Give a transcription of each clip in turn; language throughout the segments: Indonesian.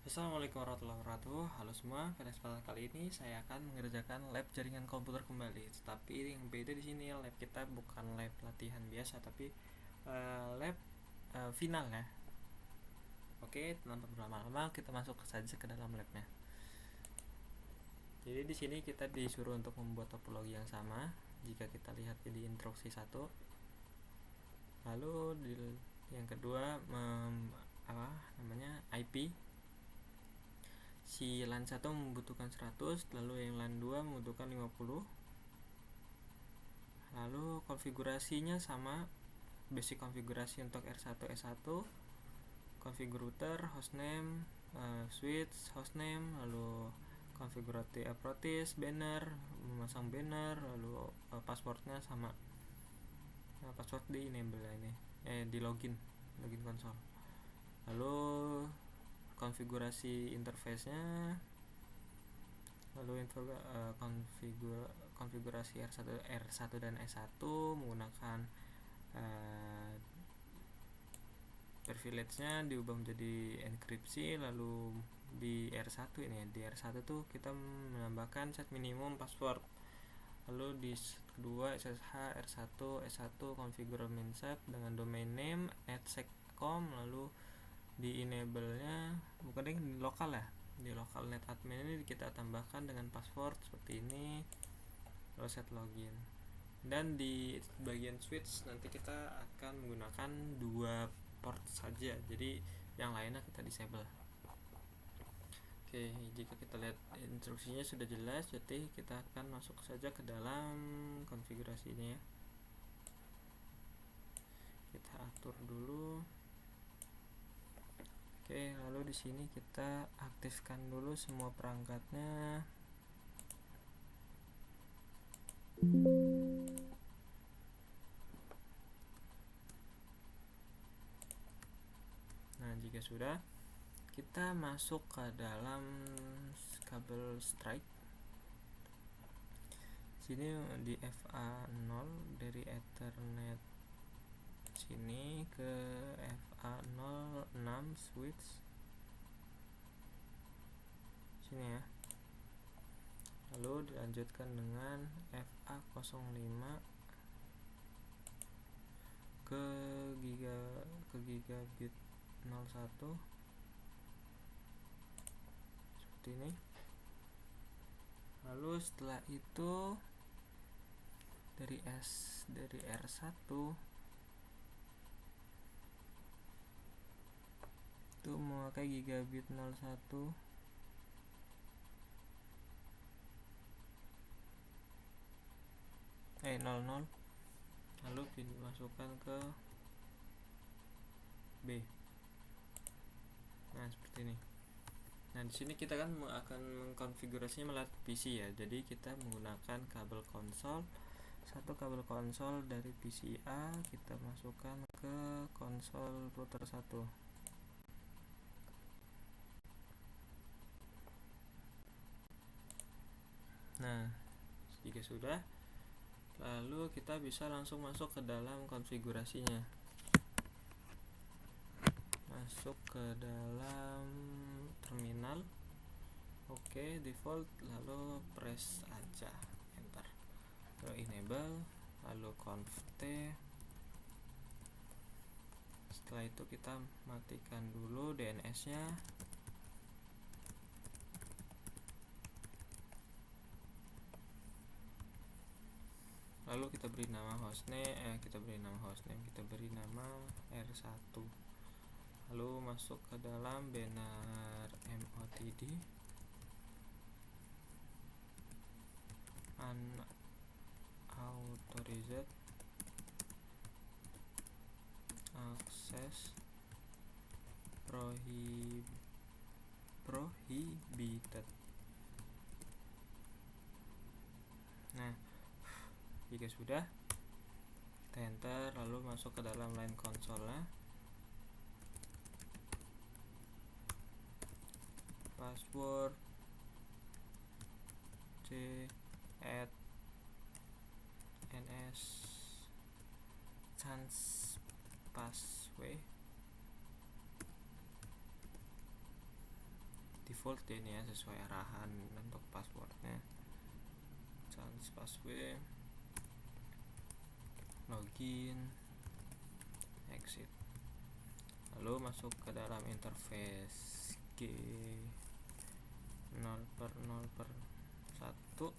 Assalamualaikum warahmatullahi wabarakatuh. Halo semua, pada kesempatan kali ini saya akan mengerjakan lab jaringan komputer kembali. Tapi yang beda di sini lab kita bukan lab latihan biasa, tapi lab final ya. Oke, tanpa berlama-lama kita masuk saja ke dalam labnya. Jadi di sini kita disuruh untuk membuat topologi yang sama. Jika kita lihat di instruksi 1, lalu yang kedua IP. Si LAN 1 membutuhkan 100, lalu yang LAN 2 membutuhkan 50. Lalu konfigurasinya sama, basic konfigurasi untuk R1 S1, config router, hostname, switch, hostname, lalu konfigurasi approach, banner, memasang banner, lalu passwordnya sama. Password di enable ini, di login konsol. Lalu konfigurasi interface-nya, lalu konfigurasi R1 dan S1 menggunakan privilege-nya diubah menjadi enkripsi. Lalu di R1 tuh kita menambahkan set minimum password. Lalu di kedua SSH R1 S1 configure main set dengan domain name @sec.com. Lalu di enable-nya bukan di lokal ya, di local net admin ini kita tambahkan dengan password seperti ini, lalu set login. Dan di bagian switch nanti kita akan menggunakan 2 port saja, jadi yang lainnya kita disable. Oke, jika kita lihat instruksinya sudah jelas, jadi kita akan masuk saja ke dalam konfigurasinya ya. Kita atur dulu. Oke, lalu di sini kita aktifkan dulu semua perangkatnya. Nah, jika sudah, kita masuk ke dalam kabel strike. Sini di FA0 dari Ethernet sini ke FA06 switch sini ya. Lalu dilanjutkan dengan FA05 ke gigabit 01 seperti ini. Lalu setelah itu dari R1 itu memakai gigabit 01 00, lalu dimasukkan ke B. Nah, seperti ini. Nah, di sini kita kan akan mengkonfigurasinya melalui PC ya. Jadi kita menggunakan kabel konsol. Satu kabel konsol dari PC A kita masukkan ke konsol router 1. Nah, jika sudah, lalu kita bisa langsung masuk ke dalam konfigurasinya. Masuk ke dalam terminal. Oke, default, lalu press aja enter. Lalu enable, lalu conf t. Setelah itu kita matikan dulu DNS-nya. Lalu kita beri nama hostname, kita beri nama R1. Lalu masuk ke dalam banner MOTD unauthorized access prohibited. Nah, jika sudah, kita enter, lalu masuk ke dalam line console-nya. Password c at ns sans password. default ya ini ya, sesuai arahan untuk passwordnya. Sans password, login, exit, lalu masuk ke dalam interface G 0/0/1,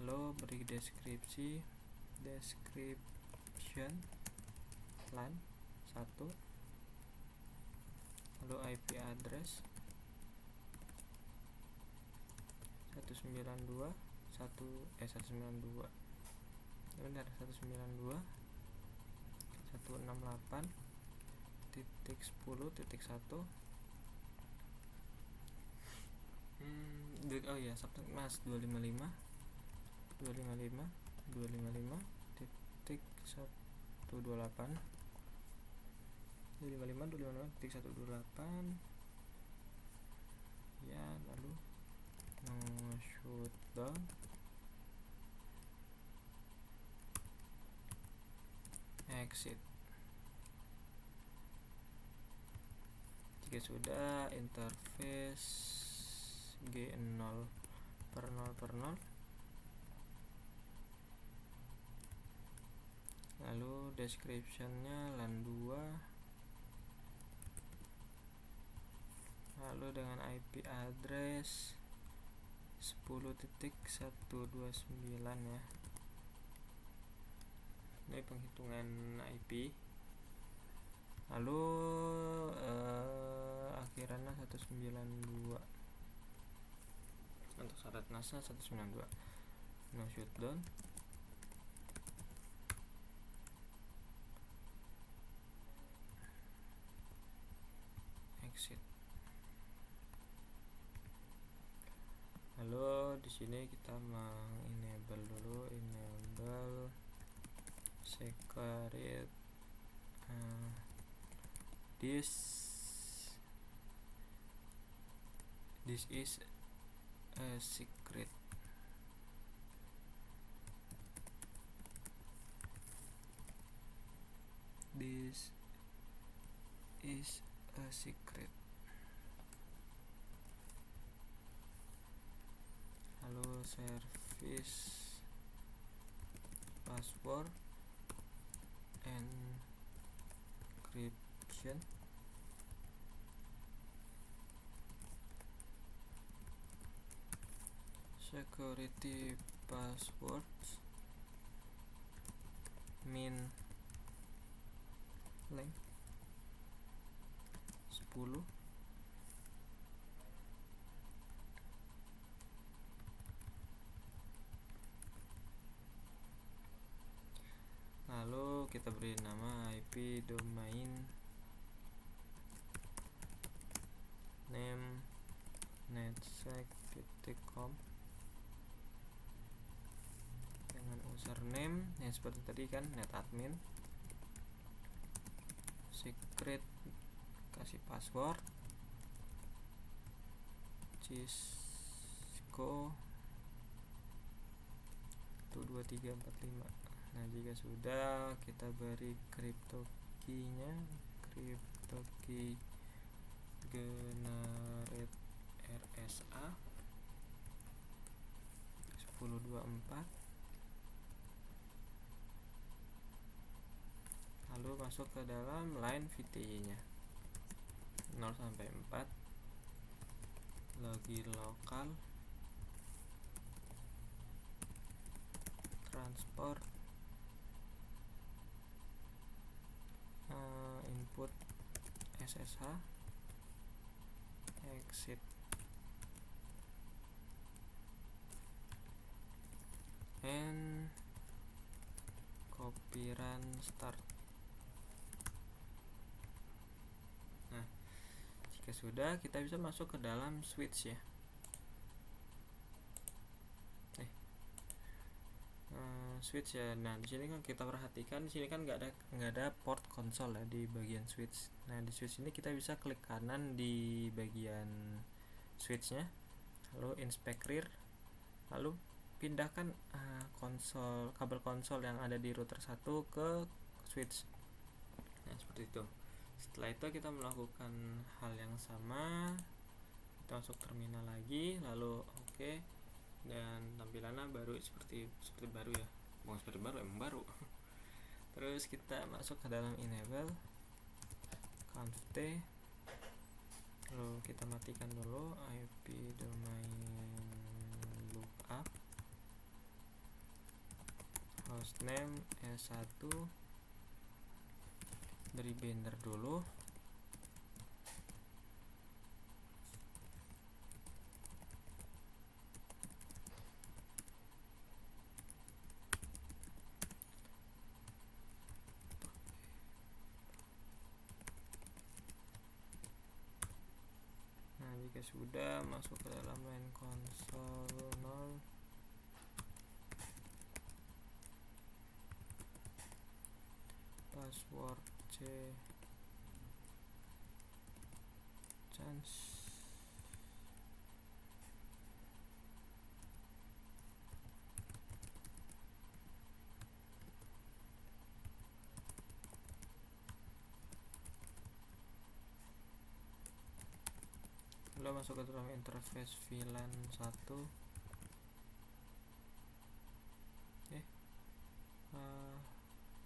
lalu beri description line 1, lalu IP address 192.168.10.1. Oh ya, subnet mask 255.128 ya, lalu no shutdown, exit. Jika sudah, interface G 0/0/0, lalu descriptionnya LAN 2, lalu dengan IP address 10.129 ya. Ini penghitungan IP. Lalu akhirannya 192. Untuk syarat NASA 192. No shutdown. Exit. Lalu di sini kita enable dulu, enable secret this is a secret. This is a secret. Lalu service password encryption, security passwords min length 10, lalu kita beri nama IP domain name netsec.com dengan username yang seperti tadi kan, netadmin. Secret kasih password Cisco 12345. Nah, jika sudah, kita beri crypto key-nya, crypto key generate RSA 1024. Lalu masuk ke dalam line VTY-nya 0 sampai 4. Login lokal, transport, input SSH, exit. And copy run start. Nah, jika sudah, kita bisa masuk ke dalam switch ya. Switch ya. Nah, di sini kan kita perhatikan, di sini kan nggak ada port konsol ya di bagian switch. Nah, di switch ini kita bisa klik kanan di bagian switchnya, lalu inspect rear, lalu pindahkan kabel konsol yang ada di router 1 ke switch. Nah, seperti itu. Setelah itu kita melakukan hal yang sama, kita masuk terminal lagi, lalu oke, dan tampilannya baru seperti baru ya, bukan seperti baru, emang baru. Terus kita masuk ke dalam enable conft, lalu kita matikan dulu IP domain lookup, hostname S1, dari banner dulu, nah jika sudah masuk ke dalam line console 0, password chance, lalu masuk ke dalam interface VLAN 1,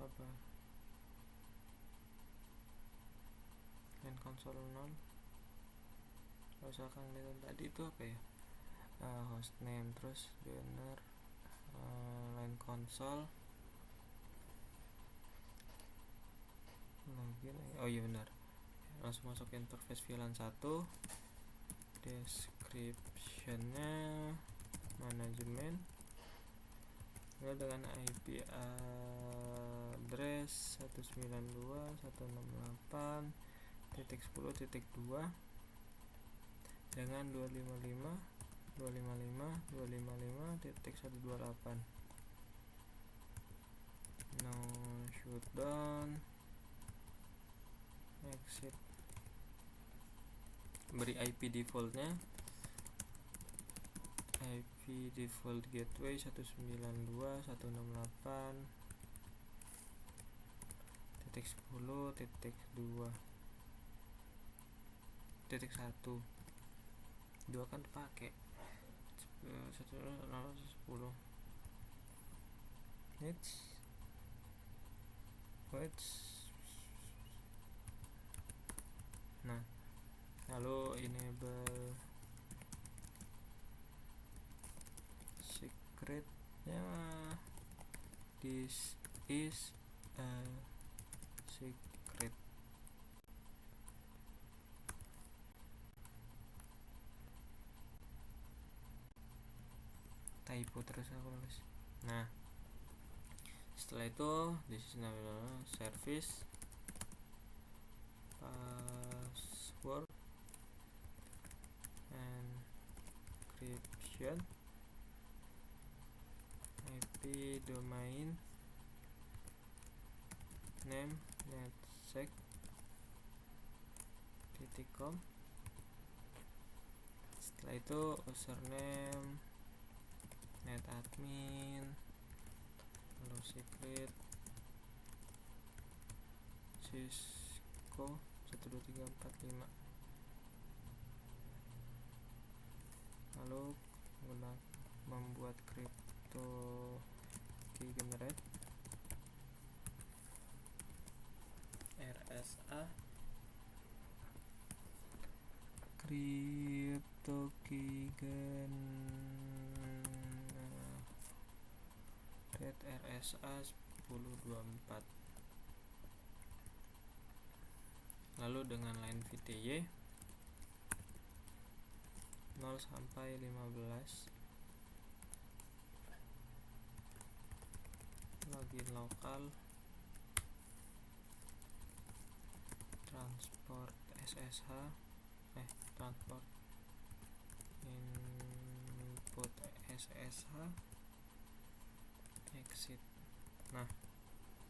apa line console 0, misalkan lihat tadi itu apa ya, hostname, terus banner, line console, login, oh iya benar, langsung masuk ke interface VLAN 1, descriptionnya manajemen, lalu dengan IP address 192.168.10.2 dengan 255.255.128, no shutdown, exit, beri IP defaultnya, IP default gateway 192.10.2.1, 2 kan pakai 1.10. Wait. Nah, lalu enable secretnya, this is a secret. Typo terus aku nulis. Nah, setelah itu di sini service password encryption IP domain name netsec.com. Setelah itu username netadmin, lalu secret Cisco 12345, lalu membuat crypto key generate RSA, crypto key generate RSA 1024, lalu dengan line VTY 0 sampai 15, login lokal, transport SSH, transport input SSH, exit. Nah,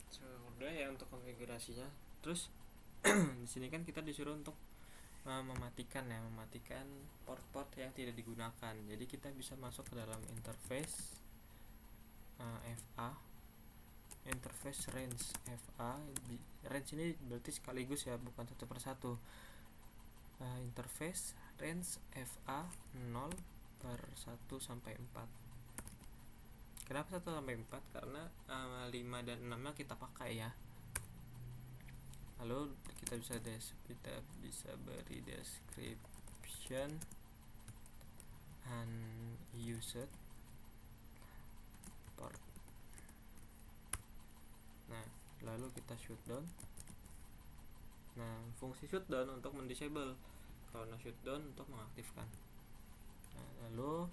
sudah ya untuk konfigurasinya. Terus di sini kan kita disuruh untuk mematikan port-port yang tidak digunakan. Jadi kita bisa masuk ke dalam interface FA, interface range FA. Range ini berarti sekaligus ya, bukan satu persatu. Interface range FA 0 per 1 sampai 4. Kenapa 1 sampai 4? Karena 5 dan 6 nya kita pakai ya. Lalu kita bisa beri description unused port. Nah, lalu kita shutdown. Nah, fungsi shutdown untuk mendisable, kalau shutdown untuk mengaktifkan. Nah, lalu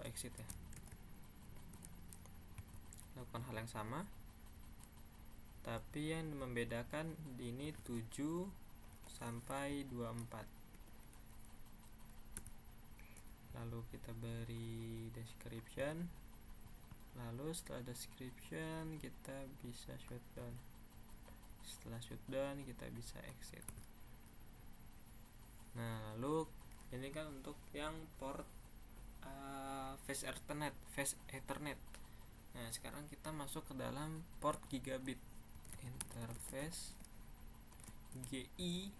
exit ya. Lakukan hal yang sama, tapi yang membedakan ini 7 sampai 24. Lalu kita beri description. Lalu setelah description kita bisa shutdown. Setelah shutdown kita bisa exit. Nah, lalu ini kan untuk yang port Fast Ethernet. Nah, sekarang kita masuk ke dalam port gigabit. Interface GI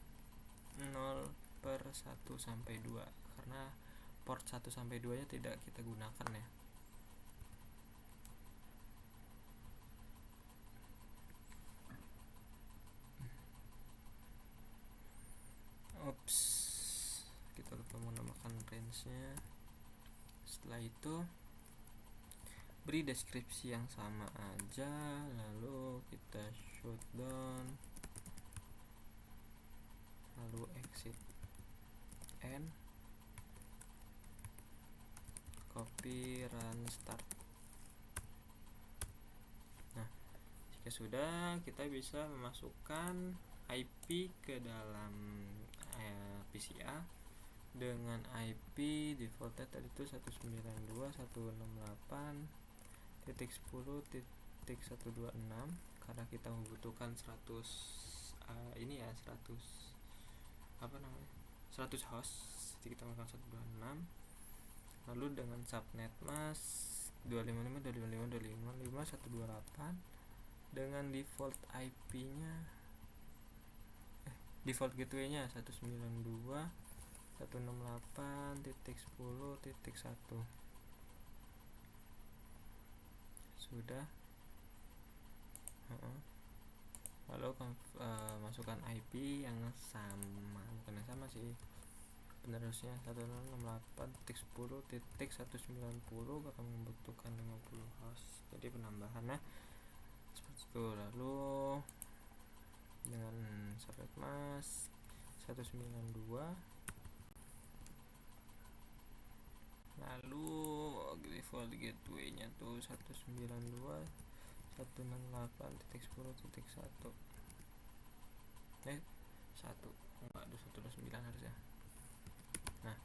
0 per 1 sampai 2, karena port 1 sampai 2 nya tidak kita gunakan ya. Oops, kita lupa menambahkan range nya. Setelah itu beri deskripsi yang sama aja, lalu kita shutdown, lalu exit and copy run start. Nah, jika sudah, kita bisa memasukkan IP ke dalam PCA dengan IP defaultnya tadi itu 192.168.10.126, karena kita membutuhkan 100 100 host, jadi kita menggunakan 126. Lalu dengan subnet mask 255.255.255.128 dengan default IP-nya default gateway-nya 192.168.10.1. Sudah. Lalu masukkan IP yang sama, bukan yang sama sih, penerusnya 168.10.190 akan membutuhkan 50 host, jadi penambahannya seperti itu. Lalu dengan subnet mask 192, lalu default gateway-nya tuh 192.168.10.1 129 harusnya. Nah,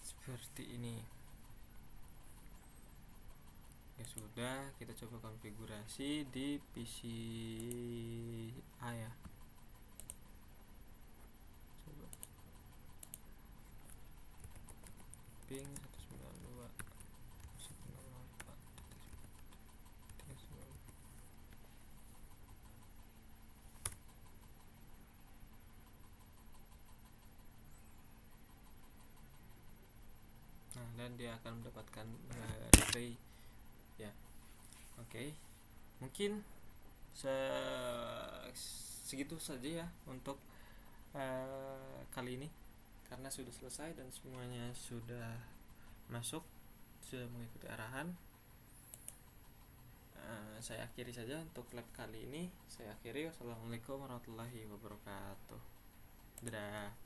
seperti ini. Ya sudah, kita coba konfigurasi di PCA ya. Coba ping 192.168.10.1. Nah, dan dia akan mendapatkan display ya. Oke. Mungkin segitu saja ya untuk kali ini, karena sudah selesai dan semuanya sudah masuk, sudah mengikuti arahan. Saya akhiri saja untuk lab kali ini. Saya akhiri. Wassalamualaikum warahmatullahi wabarakatuh. Dadah.